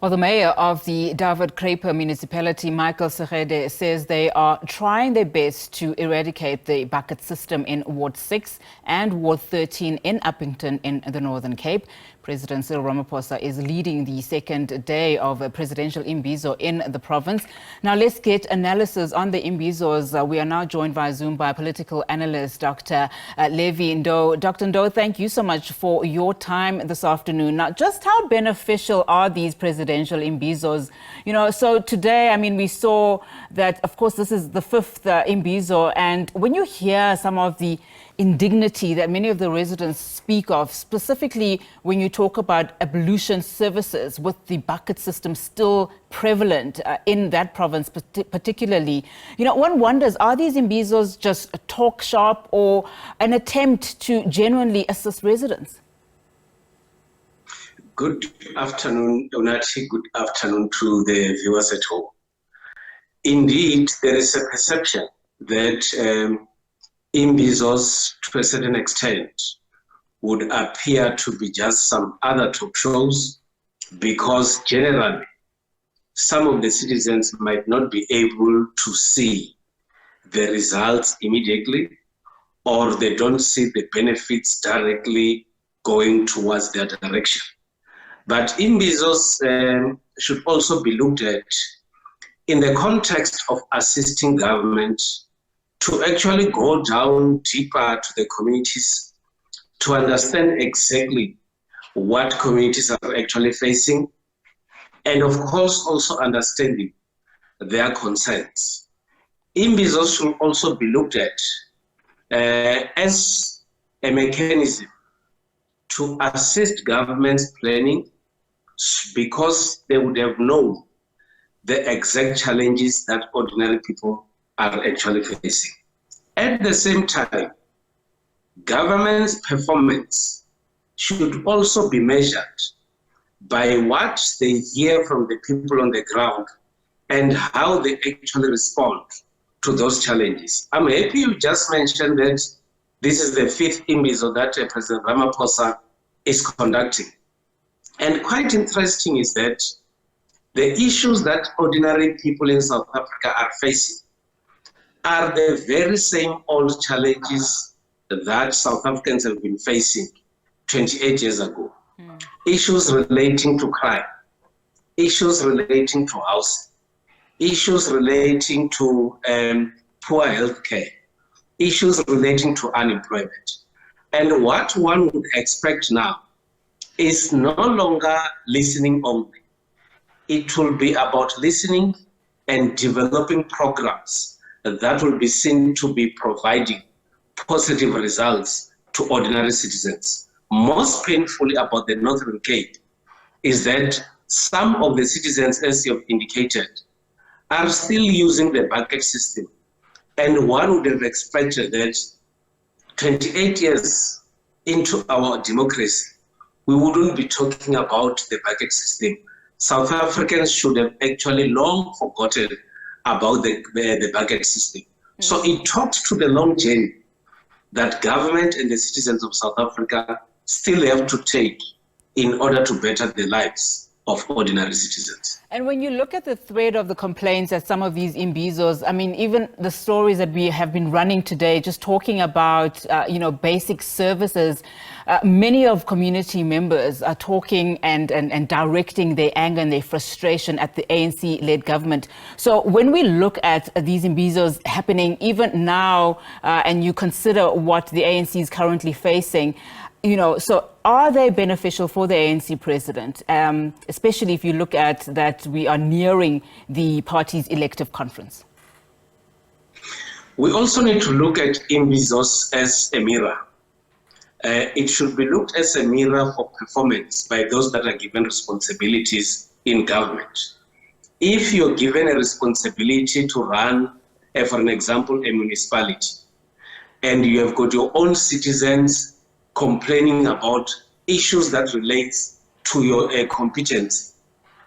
Well, the mayor of the Dawid Kruiper Municipality, Michael Segede, says they are trying their best to eradicate the bucket system in Ward 6 and Ward 13 in Upington in the Northern Cape. President Cyril Ramaphosa is leading the second day of a presidential Imbizo in the province. Now, let's get analysis on the Imbizos. We are now joined via Zoom by political analyst Dr Levy Ndou. Dr Ndou, thank you so much for your time this afternoon. Now, just how beneficial are these presidential Imbizos? You know, so today, I mean, we saw that, of course, this is the fifth Imbizo, and when you hear some of the indignity that many of the residents speak of, specifically when you talk about ablution services with the bucket system still prevalent in that province particularly, you know, one wonders, are these Imbizos just a talk shop or an attempt to genuinely assist residents? Good afternoon, Donati. Good afternoon to the viewers at home. Indeed, there is a perception that Imbizos, to a certain extent, would appear to be just some other talk shows, because generally some of the citizens might not be able to see the results immediately, or they don't see the benefits directly going towards their direction. But Imbizos should also be looked at in the context of assisting government to actually go down deeper to the communities, to understand exactly what communities are actually facing, and of course also understanding their concerns. Imbizos should also be looked at as a mechanism to assist government's planning, because they would have known the exact challenges that ordinary people are actually facing. At the same time, government's performance should also be measured by what they hear from the people on the ground and how they actually respond to those challenges. I'm happy you just mentioned that this is the fifth Imbizo that President Ramaphosa is conducting. And quite interesting is that the issues that ordinary people in South Africa are facing are the very same old challenges that South Africans have been facing 28 years ago. Issues relating to crime, issues relating to housing, issues relating to poor health care, issues relating to unemployment. And what one would expect now is no longer listening only. It will be about listening and developing programs that will be seen to be providing positive results to ordinary citizens. Most painfully about the Northern Cape is that some of the citizens, as you have indicated, are still using the bucket system. And one would have expected that 28 years into our democracy, we wouldn't be talking about the bucket system. South Africans should have actually long forgotten about the bucket system. So it talks to the long journey that government and the citizens of South Africa still have to take in order to better the lives of ordinary citizens. And when you look at the thread of the complaints at some of these Imbizos, I mean, even the stories that we have been running today, just talking about, you know, basic services, many of community members are talking and directing their anger and their frustration at the ANC-led government. So when we look at these Imbizos happening even now, and you consider what the ANC is currently facing, you know, so are they beneficial for the ANC president, especially if you look at that we are nearing the party's elective conference? We also need to look at Imbizos as a mirror. It should be looked as a mirror for performance by those that are given responsibilities in government. If you're given a responsibility to run, for an example, a municipality, and you have got your own citizens complaining about issues that relate to your competence,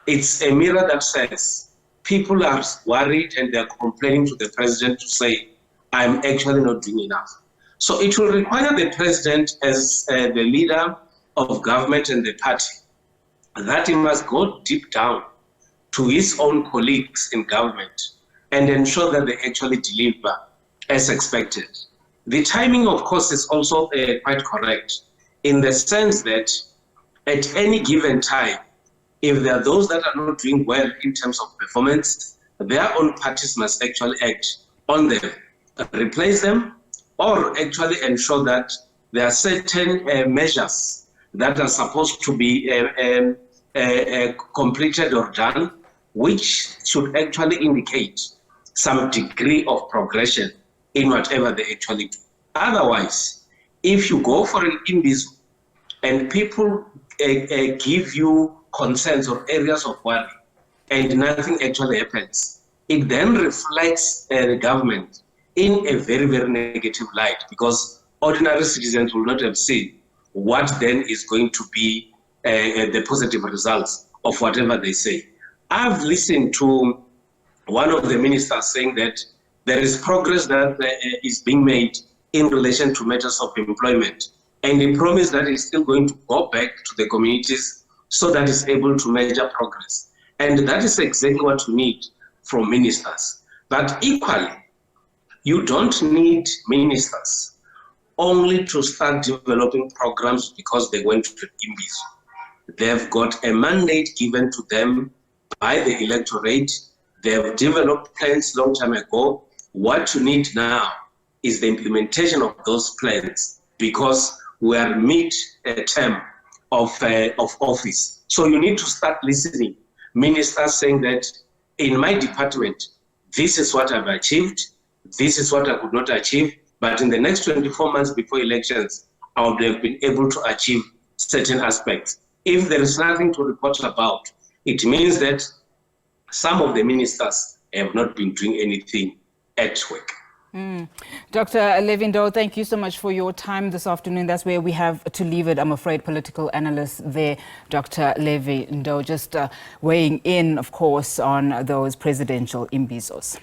it's a mirror that says people are worried and they're complaining to the president to say, I'm actually not doing enough. So it will require the president, as the leader of government and the party, that he must go deep down to his own colleagues in government and ensure that they actually deliver as expected. The timing, of course, is also quite correct in the sense that at any given time, if there are those that are not doing well in terms of performance, their own parties must actually act on them, replace them, or actually ensure that there are certain measures that are supposed to be completed or done, which should actually indicate some degree of progression in whatever they actually do. Otherwise, if you go for an Imbizo and people give you concerns or areas of worry and nothing actually happens, it then reflects the government in a very, very negative light, because ordinary citizens will not have seen what then is going to be the positive results of whatever they say. I've listened to one of the ministers saying that there is progress that is being made in relation to matters of employment. And he promised that he's still going to go back to the communities so that he's able to measure progress. And that is exactly what we need from ministers. But equally, you don't need ministers only to start developing programs because they went to Imbizo. They've got a mandate given to them by the electorate. They've developed plans long time ago. What you need now is the implementation of those plans, because we are mid-term of office. So you need to start listening. Ministers saying that in my department, this is what I've achieved, this is what I could not achieve, but in the next 24 months before elections, I would have been able to achieve certain aspects. If there is nothing to report about, it means that some of the ministers have not been doing anything at work. Dr. Levy Ndou, thank you so much for your time this afternoon. That's where we have to leave it, I'm afraid. Political analyst there, Dr. Levy Ndou, just weighing in, of course, on those presidential Imbizos.